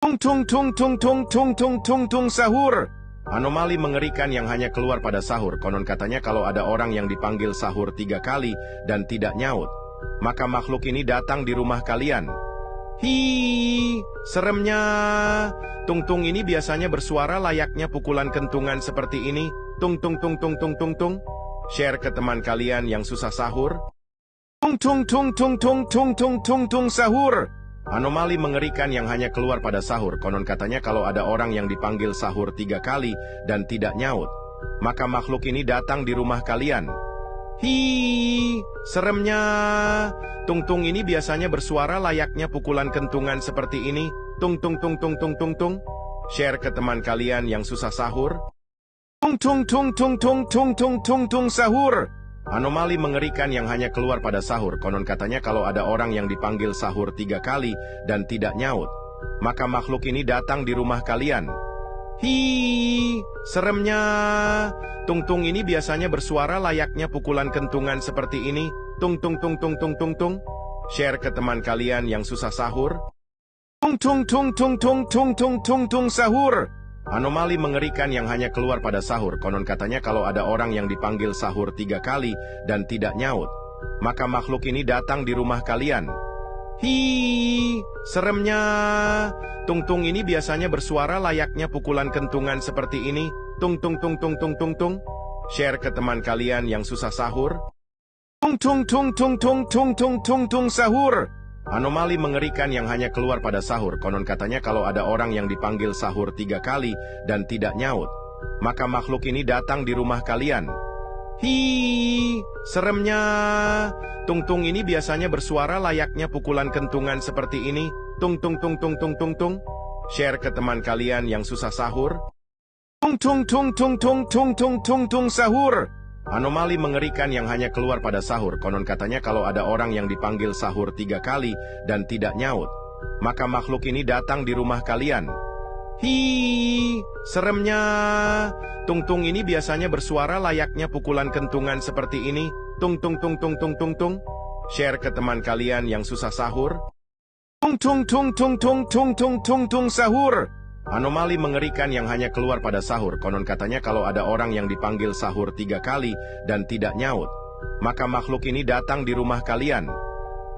Tung tung tung tung tung tung tung tung sahur. Anomali mengerikan yang hanya keluar pada sahur. Konon katanya kalau ada orang yang dipanggil sahur 3 kali dan tidak nyaut, maka makhluk ini datang di rumah kalian. Hi, seremnya. Tung-tung ini biasanya bersuara layaknya pukulan kentungan seperti ini. Tung tung tung tung tung tung tung. Share ke teman kalian yang susah sahur. Tung tung tung tung tung tung tung tung tung sahur. Anomali mengerikan yang hanya keluar pada sahur. Konon katanya kalau ada orang yang dipanggil sahur 3 kali dan tidak nyaut, maka makhluk ini datang di rumah kalian. Hi, seremnya. Tung-tung ini biasanya bersuara layaknya pukulan kentungan seperti ini. Tung tung tung tung tung tung tung. Share ke teman kalian yang susah sahur. Tung tung tung tung tung tung tung tung tung sahur. Anomali mengerikan yang hanya keluar pada sahur. Konon katanya kalau ada orang yang dipanggil sahur 3 kali dan tidak nyaut, maka makhluk ini datang di rumah kalian. Hi, seremnya. Tung-tung ini biasanya bersuara layaknya pukulan kentungan seperti ini. Tung tung tung tung tung tung tung. Share ke teman kalian yang susah sahur. Tung tung tung tung tung tung tung tung tung sahur. Anomali mengerikan yang hanya keluar pada sahur. Konon katanya kalau ada orang yang dipanggil sahur 3 kali dan tidak nyaut, maka makhluk ini datang di rumah kalian. Hi, seremnya. Tung-tung ini biasanya bersuara layaknya pukulan kentungan seperti ini. Tung tung tung tung tung tung tung. Share ke teman kalian yang susah sahur. Tung tung tung tung tung tung tung tung tung sahur. Anomali mengerikan yang hanya keluar pada sahur. Konon katanya kalau ada orang yang dipanggil sahur 3 kali dan tidak nyaut, maka makhluk ini datang di rumah kalian. Hi, seremnya. Tung-tung ini biasanya bersuara layaknya pukulan kentungan seperti ini. Tung tung tung tung tung tung tung. Share ke teman kalian yang susah sahur. Tung tung tung tung tung tung tung tung tung sahur. Anomali mengerikan yang hanya keluar pada sahur. Konon katanya kalau ada orang yang dipanggil sahur 3 kali dan tidak nyaut, maka makhluk ini datang di rumah kalian. Hi, seremnya. Tung-tung ini biasanya bersuara layaknya pukulan kentungan seperti ini. Tung tung tung tung tung tung tung. Share ke teman kalian yang susah sahur. Tung tung tung tung tung tung tung tung tung sahur. Anomali mengerikan yang hanya keluar pada sahur. Konon katanya kalau ada orang yang dipanggil sahur 3 kali dan tidak nyaut, maka makhluk ini datang di rumah kalian.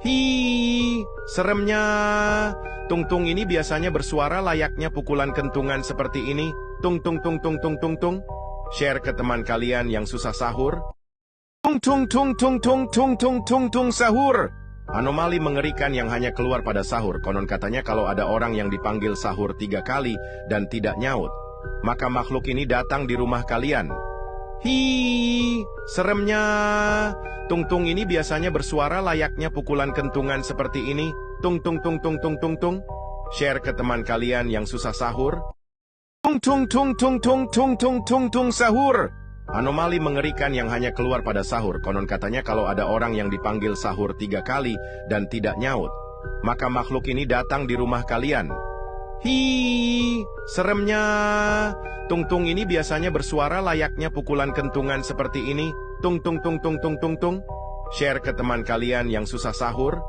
Hi, seremnya. Tung-tung ini biasanya bersuara layaknya pukulan kentungan seperti ini. Tung tung tung tung tung tung tung. Share ke teman kalian yang susah sahur. Tung tung tung tung tung tung tung tung tung sahur. Anomali mengerikan yang hanya keluar pada sahur. Konon katanya kalau ada orang yang dipanggil sahur 3 kali dan tidak nyaut, maka makhluk ini datang di rumah kalian. Hi, seremnya. Tung-tung ini biasanya bersuara layaknya pukulan kentungan seperti ini. Tung tung tung tung tung tung tung. Share ke teman kalian yang susah sahur. Tung tung tung tung tung tung tung tung tung sahur. Anomali mengerikan yang hanya keluar pada sahur. Konon katanya kalau ada orang yang dipanggil sahur 3 kali dan tidak nyaut, maka makhluk ini datang di rumah kalian. Hi, seremnya. Tung-tung ini biasanya bersuara layaknya pukulan kentungan seperti ini. Tung tung tung tung tung tung tung. Share ke teman kalian yang susah sahur.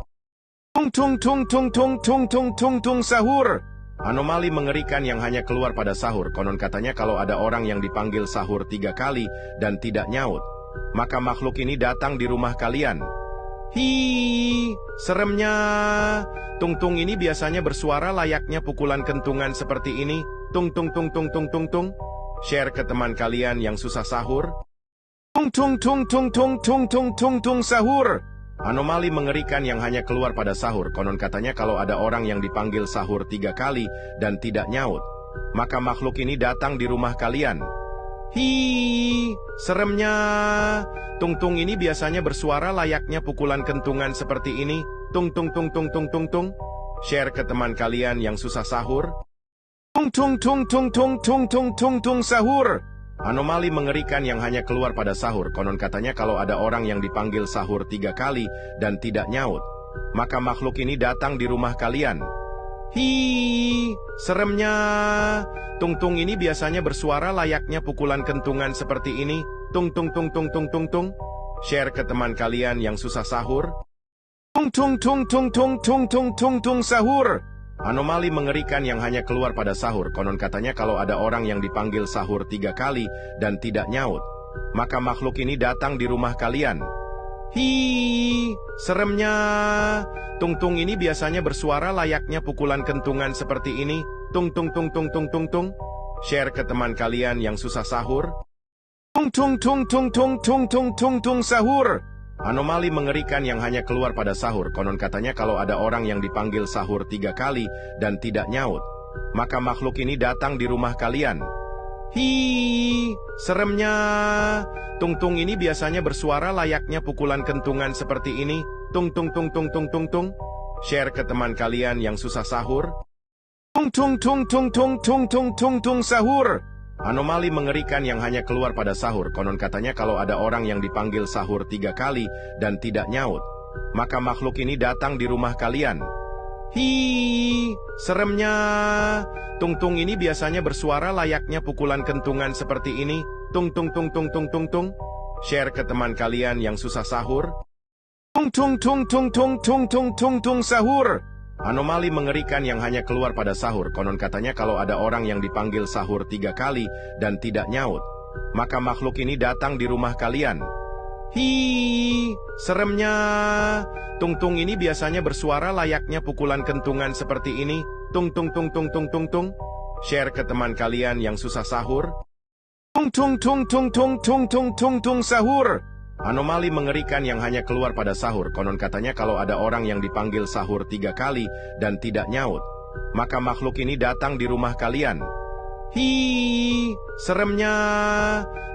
Tung tung tung tung tung tung tung tung tung sahur. Anomali mengerikan yang hanya keluar pada sahur. Konon katanya kalau ada orang yang dipanggil sahur 3 kali dan tidak nyaut, maka makhluk ini datang di rumah kalian. Hi, seremnya. Tung-tung ini biasanya bersuara layaknya pukulan kentungan seperti ini. Tung tung tung tung tung tung tung. Share ke teman kalian yang susah sahur. Tung tung tung tung tung tung tung tung tung sahur. Anomali mengerikan yang hanya keluar pada sahur. Konon katanya kalau ada orang yang dipanggil sahur 3 kali dan tidak nyaut, maka makhluk ini datang di rumah kalian. Hi, seremnya. Tung-tung ini biasanya bersuara layaknya pukulan kentungan seperti ini. Tung tung tung tung tung tung tung. Share ke teman kalian yang susah sahur. Tung tung tung tung tung tung tung tung tung sahur. Anomali mengerikan yang hanya keluar pada sahur. Konon katanya kalau ada orang yang dipanggil sahur 3 kali dan tidak nyaut, maka makhluk ini datang di rumah kalian. Hi, seremnya. Tung-tung ini biasanya bersuara layaknya pukulan kentungan seperti ini. Tung tung tung tung tung tung tung. Share ke teman kalian yang susah sahur. Tung tung tung tung tung tung tung tung tung sahur. Anomali mengerikan yang hanya keluar pada sahur. Konon katanya kalau ada orang yang dipanggil sahur 3 kali dan tidak nyaut, maka makhluk ini datang di rumah kalian. Hi, seremnya. Tung-tung ini biasanya bersuara layaknya pukulan kentungan seperti ini. Tung tung tung tung tung tung tung. Share ke teman kalian yang susah sahur. Tung tung tung tung tung tung tung tung tung sahur. Anomali mengerikan yang hanya keluar pada sahur. Konon katanya kalau ada orang yang dipanggil sahur 3 kali dan tidak nyaut, maka makhluk ini datang di rumah kalian. Hi, seremnya. Tung-tung ini biasanya bersuara layaknya pukulan kentungan seperti ini. Tung tung tung tung tung tung tung. Share ke teman kalian yang susah sahur. Tung tung tung tung tung tung tung tung tung sahur. Anomali mengerikan yang hanya keluar pada sahur. Konon katanya kalau ada orang yang dipanggil sahur 3 kali dan tidak nyaut, maka makhluk ini datang di rumah kalian. Hi, seremnya. Tung-tung ini biasanya bersuara layaknya pukulan kentungan seperti ini. Tung tung tung tung tung tung tung. Share ke teman kalian yang susah sahur. Tung tung tung tung tung tung tung tung tung sahur. Anomali mengerikan yang hanya keluar pada sahur. Konon katanya kalau ada orang yang dipanggil sahur 3 kali dan tidak nyaut, maka makhluk ini datang di rumah kalian. Hi, seremnya. Tung-tung ini biasanya bersuara layaknya pukulan kentungan seperti ini. Tung tung tung tung tung tung tung. Share ke teman kalian yang susah sahur. Tung tung tung tung tung tung tung tung tung sahur. Anomali mengerikan yang hanya keluar pada sahur. Konon katanya kalau ada orang yang dipanggil sahur 3 kali dan tidak nyaut, maka makhluk ini datang di rumah kalian. Hi, seremnya.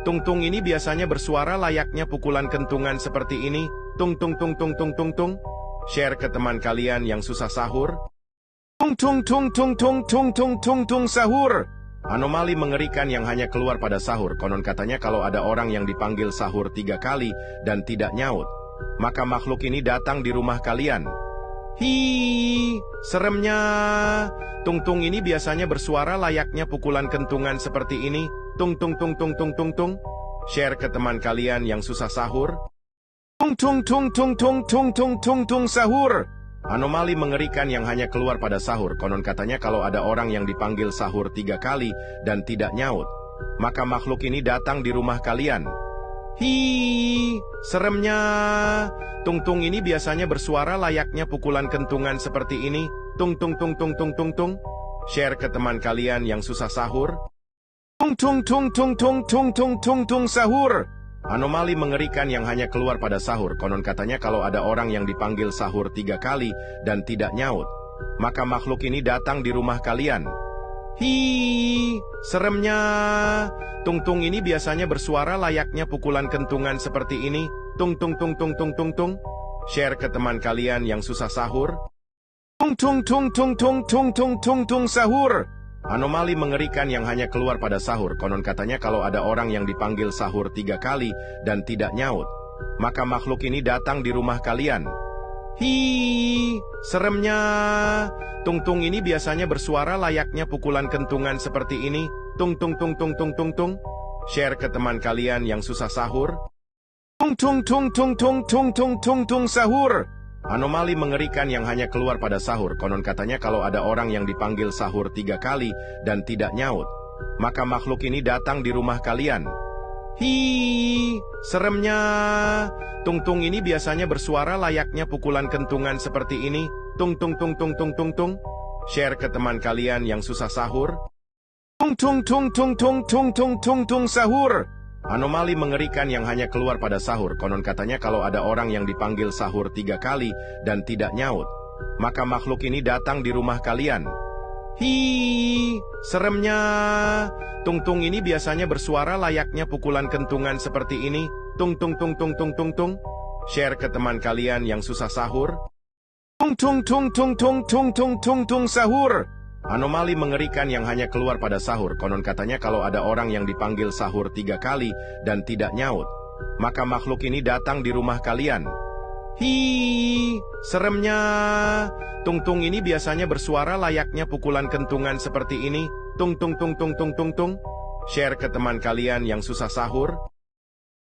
Tung-tung ini biasanya bersuara layaknya pukulan kentungan seperti ini. Tung tung tung tung tung tung tung. Share ke teman kalian yang susah sahur. Tung tung tung tung tung tung tung tung tung sahur. Anomali mengerikan yang hanya keluar pada sahur. Konon katanya kalau ada orang yang dipanggil sahur 3 kali dan tidak nyaut, maka makhluk ini datang di rumah kalian. Hi, seremnya. Tung-tung ini biasanya bersuara layaknya pukulan kentungan seperti ini. Tung tung tung tung tung tung tung. Share ke teman kalian yang susah sahur. Tung tung tung tung tung tung tung tung tung sahur. Anomali mengerikan yang hanya keluar pada sahur. Konon katanya kalau ada orang yang dipanggil sahur 3 kali dan tidak nyaut, maka makhluk ini datang di rumah kalian. Hi, seremnya. Tung-tung ini biasanya bersuara layaknya pukulan kentungan seperti ini. Tung tung tung tung tung tung tung. Share ke teman kalian yang susah sahur. Tung tung tung tung tung tung tung tung tung sahur. Anomali mengerikan yang hanya keluar pada sahur. Konon katanya kalau ada orang yang dipanggil sahur 3 kali dan tidak nyaut, maka makhluk ini datang di rumah kalian. Hi, seremnya. Tung-tung ini biasanya bersuara layaknya pukulan kentungan seperti ini. Tung tung tung tung tung tung tung. Share ke teman kalian yang susah sahur. Tung tung tung tung tung tung tung tung tung sahur. Anomali mengerikan yang hanya keluar pada sahur. Konon katanya kalau ada orang yang dipanggil sahur 3 kali dan tidak nyaut, maka makhluk ini datang di rumah kalian. Hi, seremnya. Tung-tung ini biasanya bersuara layaknya pukulan kentungan seperti ini. Tung tung tung tung tung tung tung. Share ke teman kalian yang susah sahur. Tung tung tung tung tung tung tung tung tung sahur. Anomali mengerikan yang hanya keluar pada sahur. Konon katanya kalau ada orang yang dipanggil sahur 3 kali dan tidak nyaut, maka makhluk ini datang di rumah kalian. Hi, seremnya. Tung-tung ini biasanya bersuara layaknya pukulan kentungan seperti ini. Tung tung tung tung tung tung tung. Share ke teman kalian yang susah sahur. Tung tung tung tung tung tung tung tung tung sahur. Anomali mengerikan yang hanya keluar pada sahur. Konon katanya kalau ada orang yang dipanggil sahur 3 kali dan tidak nyaut, maka makhluk ini datang di rumah kalian. Hi, seremnya. Tung-tung ini biasanya bersuara layaknya pukulan kentungan seperti ini. Tung tung tung tung tung tung tung. Share ke teman kalian yang susah sahur. Tung tung tung tung tung tung tung tung tung sahur. Anomali mengerikan yang hanya keluar pada sahur. Konon katanya kalau ada orang yang dipanggil sahur 3 kali dan tidak nyaut, maka makhluk ini datang di rumah kalian. Hi, seremnya. Tung-tung ini biasanya bersuara layaknya pukulan kentungan seperti ini. Tung tung tung tung tung tung tung. Share ke teman kalian yang susah sahur.